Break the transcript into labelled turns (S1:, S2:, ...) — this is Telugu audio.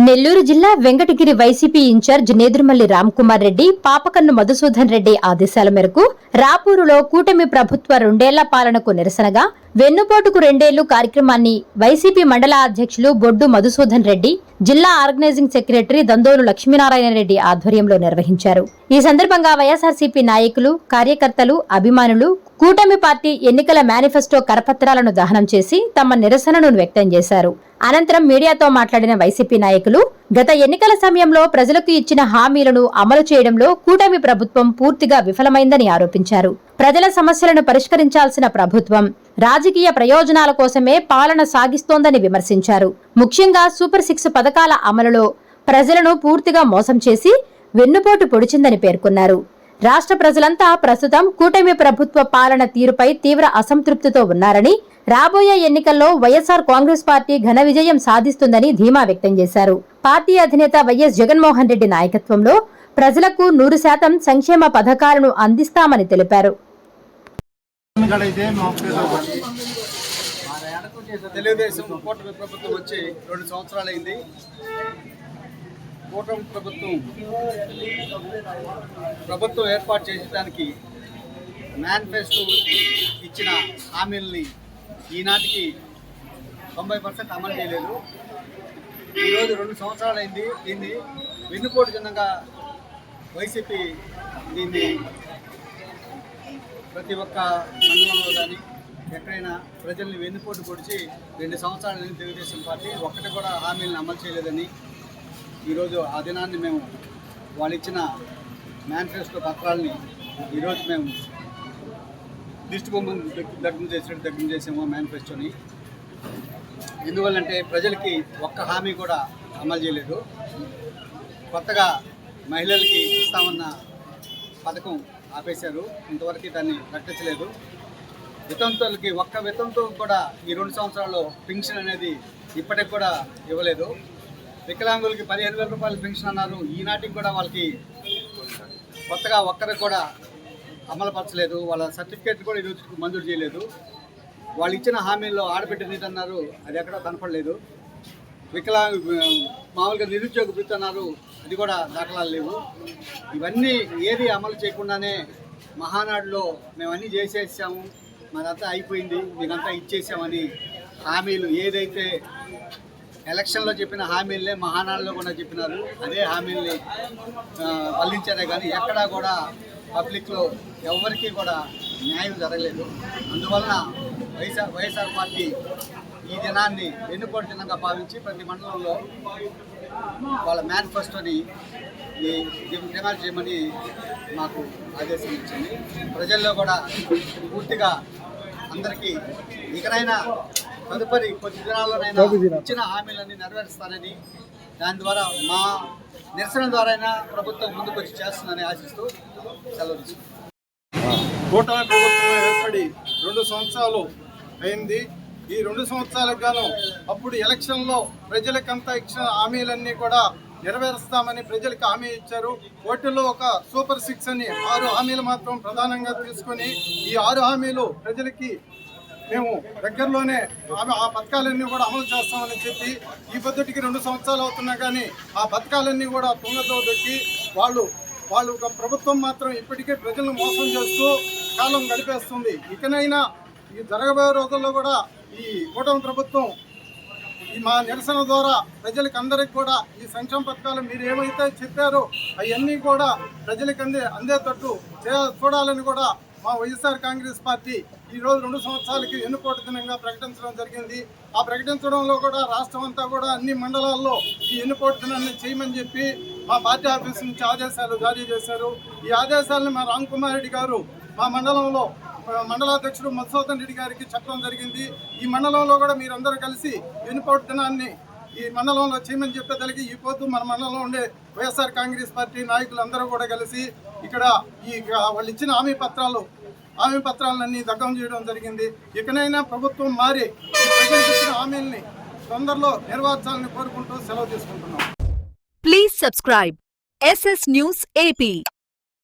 S1: నెల్లూరు జిల్లా వెంకటగిరి వైసీపీ ఇన్ఛార్జ్ నేదురుమల్లి రామ్కుమార్ రెడ్డి, పాపకన్ను మధుసూదన్ రెడ్డి ఆదేశాల మేరకు రాపూరులో కూటమి ప్రభుత్వ 2 ఏళ్ల పాలనకు నిరసనగా వెన్నుపోటుకు 2 ఏళ్లు కార్యక్రమాన్ని వైసీపీ మండల అధ్యక్షులు బొడ్డు మధుసూదన్ రెడ్డి, జిల్లా ఆర్గనైజింగ్ సెక్రటరీ దందోలు లక్ష్మీనారాయణ రెడ్డి ఆధ్వర్యంలో నిర్వహించారు. ఈ సందర్భంగా వైఎస్ఆర్సీపీ నాయకులు, కార్యకర్తలు, అభిమానులు కూటమి పార్టీ ఎన్నికల మేనిఫెస్టో కరపత్రాలను దహనం చేసి తమ నిరసనను వ్యక్తం చేశారు. అనంతరం మీడియాతో మాట్లాడిన వైసీపీ నాయకులు, గత ఎన్నికల సమయంలో ప్రజలకు ఇచ్చిన హామీలను అమలు చేయడంలో కూటమి ప్రభుత్వం పూర్తిగా విఫలమైందని ఆరోపించారు. ప్రజల సమస్యలను పరిష్కరించాల్సిన ప్రభుత్వం రాజకీయ ప్రయోజనాల కోసమే పాలన సాగిస్తోందని విమర్శించారు. ముఖ్యంగా సూపర్ 6 పథకాల అమలులో ప్రజలను పూర్తిగా మోసం చేసి వెన్నుపోటు పొడిచిందని పేర్కొన్నారు. రాష్ట్ర ప్రజలంతా ప్రస్తుతం కూటమి ప్రభుత్వ పాలన తీరుపై తీవ్ర అసంతృప్తితో ఉన్నారని, రాబోయే ఎన్నికల్లో వైఎస్ఆర్ కాంగ్రెస్ పార్టీ ఘన విజయం సాధిస్తుందని ధీమా వ్యక్తం చేశారు. పార్టీ అధినేత వైఎస్ జగన్మోహన్ రెడ్డి నాయకత్వంలో ప్రజలకు 100% సంక్షేమ పథకాలను అందిస్తామని తెలిపారు.
S2: తెలుగుదేశం కూటమి ప్రభుత్వం వచ్చి 2 సంవత్సరాలైంది. కూటమి ప్రభుత్వం ఏర్పాటు చేయడానికి మేనిఫెస్టో ఇచ్చిన హామీలని ఈనాటికి 90% అమలు చేయలేదు. ఈరోజు 2 సంవత్సరాలైంది. దీన్ని వెన్నుపోటు చిన్నగా వైసీపీ దీన్ని ప్రతి ఒక్క మండలంలో కానీ ఎక్కడైనా ప్రజల్ని వెన్నుపోటు పొడిచి 2 సంవత్సరాలైంది తెలుగుదేశం పార్టీ ఒక్కటి కూడా హామీలను అమలు చేయలేదని ఈరోజు ఆ దినాన్ని మేము వాళ్ళు ఇచ్చిన మేనిఫెస్టో పత్రాలని ఈరోజు మేము దిష్టి బొమ్మను దగ్గర చేసాము మేనిఫెస్టోని. ఎందువల్లంటే ప్రజలకి ఒక్క హామీ కూడా అమలు చేయలేదు. కొత్తగా మహిళలకి ఇస్తామన్న పథకం ఆపేశారు, ఇంతవరకు దాన్ని ప్రకటించలేదు. వితంతువులకి ఒక్క వితంతువు కూడా ఈ 2 సంవత్సరాల్లో పెన్షన్ అనేది ఇప్పటికి కూడా ఇవ్వలేదు. వికలాంగులకి 15,000 రూపాయలు పెన్షన్ అన్నారు, ఈనాటికి కూడా వాళ్ళకి కొత్తగా ఒక్కరికి కూడా అమలుపరచలేదు. వాళ్ళ సర్టిఫికేట్ కూడా ఈరోజు మంజూరు చేయలేదు. వాళ్ళు ఇచ్చిన హామీల్లో ఆడబిడ్డ నీటి అన్నారు, అది ఎక్కడా కనపడలేదు. మామూలుగా నిరుద్యోగ వృత్తి అన్నారు, అది కూడా దాఖలాలు లేవు. ఇవన్నీ ఏది అమలు చేయకుండానే మహానాడులో మేము అన్నీ చేసేసాము, మాదంతా అయిపోయింది, మీకంతా ఇచ్చేసామని హామీలు ఏదైతే ఎలక్షన్లో చెప్పిన హామీలనే మహానాడులో కూడా చెప్పినారు. అదే హామీల్ని వల్లించారే కానీ ఎక్కడా కూడా పబ్లిక్లో ఎవరికి కూడా న్యాయం జరగలేదు. అందువలన వైఎస్ఆర్ పార్టీ ఈ దినాన్ని వెన్నుపోటు దినంగా భావించి ప్రతి మండలంలో వాళ్ళ మేనిఫెస్టోని డిమాండ్ చేయమని మాకు ఆదేశం ఇచ్చింది. ప్రజల్లో కూడా పూర్తిగా అందరికీ ఇకనైనా తదుపరి కొద్ది దినాల్లోనైనా ఇచ్చిన హామీలన్నీ నెరవేరుస్తారని, దాని ద్వారా మా నిరసన ద్వారా ప్రభుత్వం ముందుకు వచ్చి చేస్తుందని ఆశిస్తూ సెలవు తీసుకుంటాం.
S3: కూటమి ప్రభుత్వం ఏర్పడి 2 సంవత్సరాలు అయింది. ఈ 2 సంవత్సరాలకు గాను అప్పుడు ఎలక్షన్లో ప్రజలకంతా ఇచ్చిన హామీలన్నీ కూడా నెరవేరుస్తామని ప్రజలకు హామీ ఇచ్చారు. వాటిల్లో ఒక సూపర్ 6 అని 6 హామీలు మాత్రం ప్రధానంగా తీసుకొని ఈ 6 హామీలు ప్రజలకి మేము దగ్గరలోనే ఆ పథకాలన్నీ కూడా అమలు చేస్తామని చెప్పి ఈ పద్ధతికి 2 సంవత్సరాలు అవుతున్నా కానీ ఆ పథకాలన్నీ కూడా తుంగతో దొక్కి వాళ్ళు ప్రభుత్వం మాత్రం ఇప్పటికే ప్రజలను మోసం చేస్తూ కాలం గడిపేస్తుంది. ఇకనైనా ఈ జరగబోయే రోజుల్లో కూడా ఈ కూటమి ప్రభుత్వం మా నిరసన ద్వారా ప్రజలకు అందరికి కూడా ఈ సంక్షేమ పథకాలు మీరు ఏమైతే చెప్పారో అవన్నీ కూడా ప్రజలకు అందేటట్టు చూడాలని కూడా మా వైఎస్ఆర్ కాంగ్రెస్ పార్టీ ఈరోజు 2 సంవత్సరాలకి వెన్నుపోటు దినంగా ప్రకటించడం జరిగింది. ఆ ప్రకటించడంలో కూడా రాష్ట్రం అంతా కూడా అన్ని మండలాల్లో ఈ వెన్నుపోటు దినాన్ని చేయమని చెప్పి మా పార్టీ ఆఫీస్ నుంచి ఆదేశాలు జారీ చేశారు. ఈ ఆదేశాలను మా రామ్కుమార్ రెడ్డి గారు మా మండలంలో మండలాధ్యక్షుడు మధుసూదన్ రెడ్డి గారికి చెప్పడం జరిగింది. ఈ మండలంలో కూడా మీరందరూ కలిసి వెన్నుపోటు దినాన్ని ఈ మండలంలో చేయమని చెప్పేదానికి ఈ పొద్దు మన మండలంలో ఉండే వైఎస్ఆర్ కాంగ్రెస్ పార్టీ నాయకులందరూ కూడా కలిసి ఇక్కడ వాళ్ళు ఇచ్చిన హామీ పత్రాలన్నీ దగ్ధం చేయడం జరిగింది. ఇకనైనా ప్రభుత్వం మారి ప్రజలకు ఇచ్చిన హామీల్ని తొందరలో నెరవేర్చాలని కోరుకుంటూ సెలవు తీసుకుంటున్నాం.
S4: Please subscribe SS News AP.